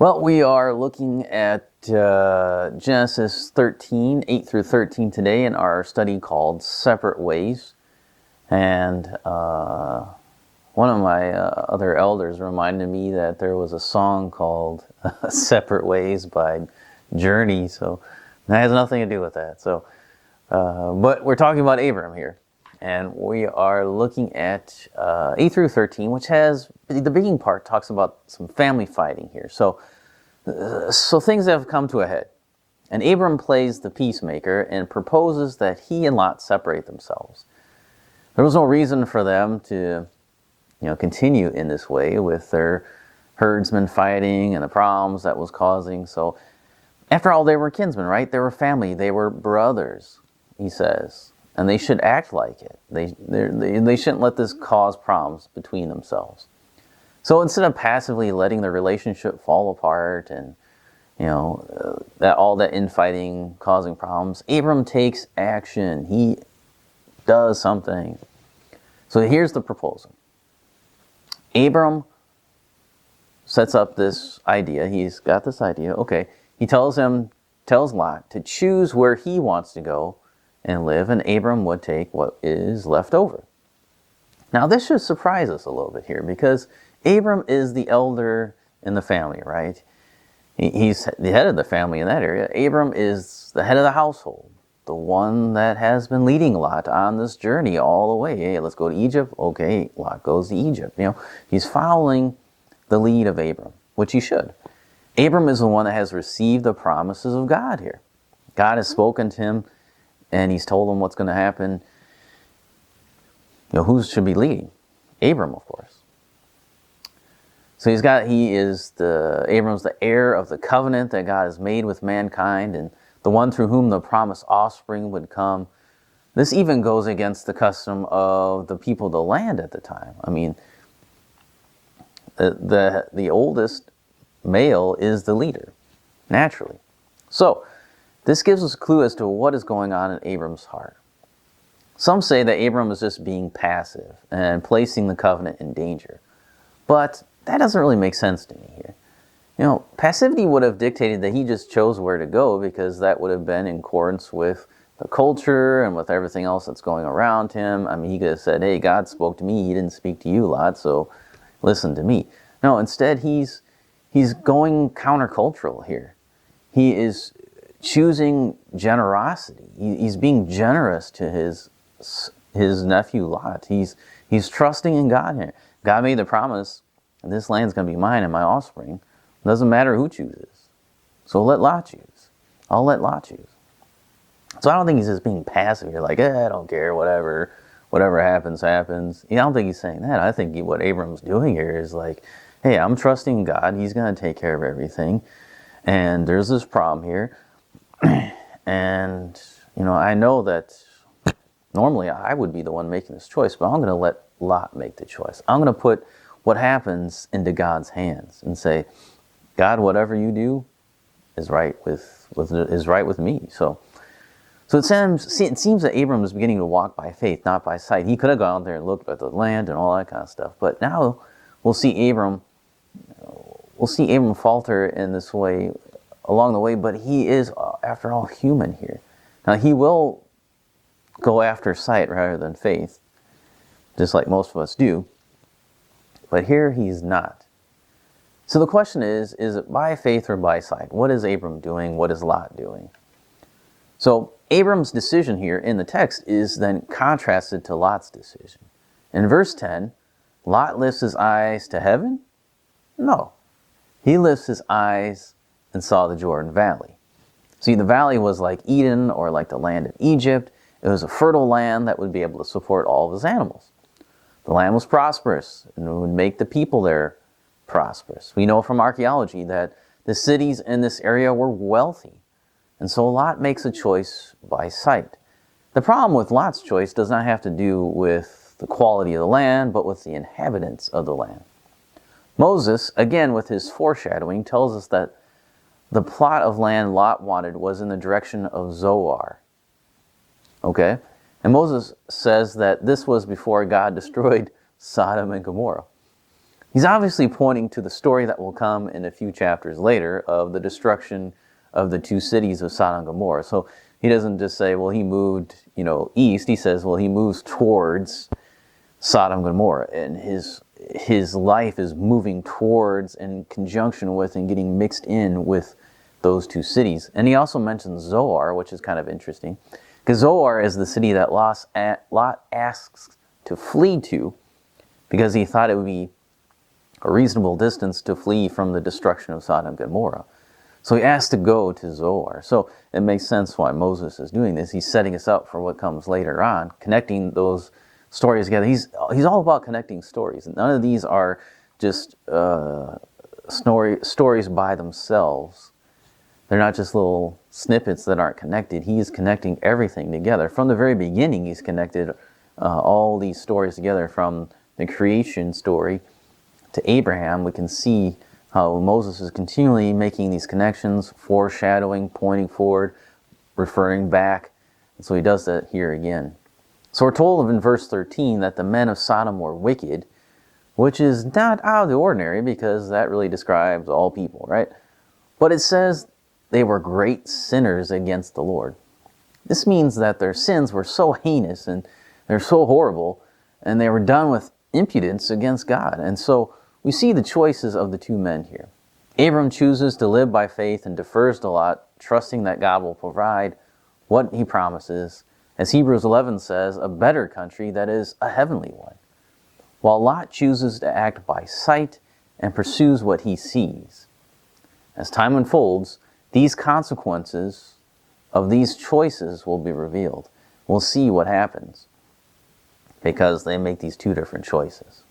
Well, we are looking at Genesis 13, 8 through 13 today in our study called Separate Ways. And one of my other elders reminded me that there was a song called Separate Ways by Journey, so that has nothing to do with that. But we're talking about Abram here. And we are looking at 8 through 13, which has, the beginning part talks about some family fighting here. So things have come to a head. And Abram plays the peacemaker and proposes that he and Lot separate themselves. There was no reason for them to, continue in this way with their herdsmen fighting and the problems that was causing. So after all, they were kinsmen, right? They were family. They were brothers, he says. And they should act like it. They shouldn't let this cause problems between themselves. So instead of passively letting the relationship fall apart and, all that infighting causing problems, Abram takes action. He does something. So here's the proposal. Abram sets up this idea. He's got this idea. Okay, he tells Lot to choose where he wants to go and live, and Abram would take what is left over. Now this should surprise us a little bit here, because Abram is the elder in the family, right? He's the head of the family in that area. Abram is the head of the household, the one that has been leading Lot on this journey all the way. Hey, let's go to Egypt. Okay, Lot goes to Egypt. He's following the lead of Abram, which he should. Abram is the one that has received the promises of God here. God has spoken to him, and he's told him what's going to happen. Who should be leading? Abram, of course. So Abram's the heir of the covenant that God has made with mankind, and the one through whom the promised offspring would come. This even goes against the custom of the people of the land at the time. I mean, the oldest male is the leader, naturally. So this gives us a clue as to what is going on in Abram's heart. Some say that Abram is just being passive and placing the covenant in danger. But that doesn't really make sense to me here. Passivity would have dictated that he just chose where to go, because that would have been in accordance with the culture and with everything else that's going around him. I mean, he could have said, hey, God spoke to me. He didn't speak to you, Lot, so listen to me. No, instead he's going countercultural here. He is choosing generosity. He's being generous to his nephew Lot. He's trusting in God here. God made the promise, this land's going to be mine and my offspring. It doesn't matter who chooses. So let Lot choose. I'll let Lot choose. So I don't think he's just being passive here, like, I don't care, whatever happens, happens. I don't think he's saying that. I think what Abram's doing here is like, hey, I'm trusting God. He's going to take care of everything. And there's this problem here. And, I know that normally I would be the one making this choice, but I'm going to let Lot make the choice. I'm going to put what happens into God's hands and say, God, whatever you do is right with me. So it seems that Abram is beginning to walk by faith, not by sight. He could have gone there and looked at the land and all that kind of stuff. But now we'll see Abram falter in this way along the way, but he is, after all, human here. Now, he will go after sight rather than faith, just like most of us do, but here he's not. So the question is it by faith or by sight? What is Abram doing? What is Lot doing? So Abram's decision here in the text is then contrasted to Lot's decision. In verse 10, Lot lifts his eyes to heaven? No. He lifts his eyes and saw the Jordan Valley. See, the valley was like Eden, or like the land of Egypt. It was a fertile land that would be able to support all of his animals. The land was prosperous, and it would make the people there prosperous. We know from archaeology that the cities in this area were wealthy. And so Lot makes a choice by sight. The problem with Lot's choice does not have to do with the quality of the land, but with the inhabitants of the land. Moses, again with his foreshadowing, tells us that the plot of land Lot wanted was in the direction of Zoar. Okay? And Moses says that this was before God destroyed Sodom and Gomorrah. He's obviously pointing to the story that will come in a few chapters later of the destruction of the two cities of Sodom and Gomorrah. So he doesn't just say, well, he moved, east. He says, well, he moves towards Sodom and Gomorrah, and his life is moving towards, in conjunction with, and getting mixed in with those two cities. And he also mentions Zoar, which is kind of interesting, because Zoar is the city that Lot asks to flee to, because he thought it would be a reasonable distance to flee from the destruction of Sodom and Gomorrah. So he asked to go to Zoar. So it makes sense why Moses is doing this. He's setting us up for what comes later on, connecting those stories together. He's all about connecting stories. None of these are just stories by themselves. They're not just little snippets that aren't connected. He is connecting everything together. From the very beginning, he's connected all these stories together. From the creation story to Abraham, we can see how Moses is continually making these connections, foreshadowing, pointing forward, referring back. And so he does that here again. So we're told in verse 13 that the men of Sodom were wicked, which is not out of the ordinary, because that really describes all people, right? But it says they were great sinners against the Lord. This means that their sins were so heinous and they're so horrible, and they were done with impudence against God. And so we see the choices of the two men here. Abram chooses to live by faith and defers to Lot, trusting that God will provide what he promises. As Hebrews 11 says, a better country, that is, a heavenly one. While Lot chooses to act by sight and pursues what he sees. As time unfolds, these consequences of these choices will be revealed. We'll see what happens, because they make these two different choices.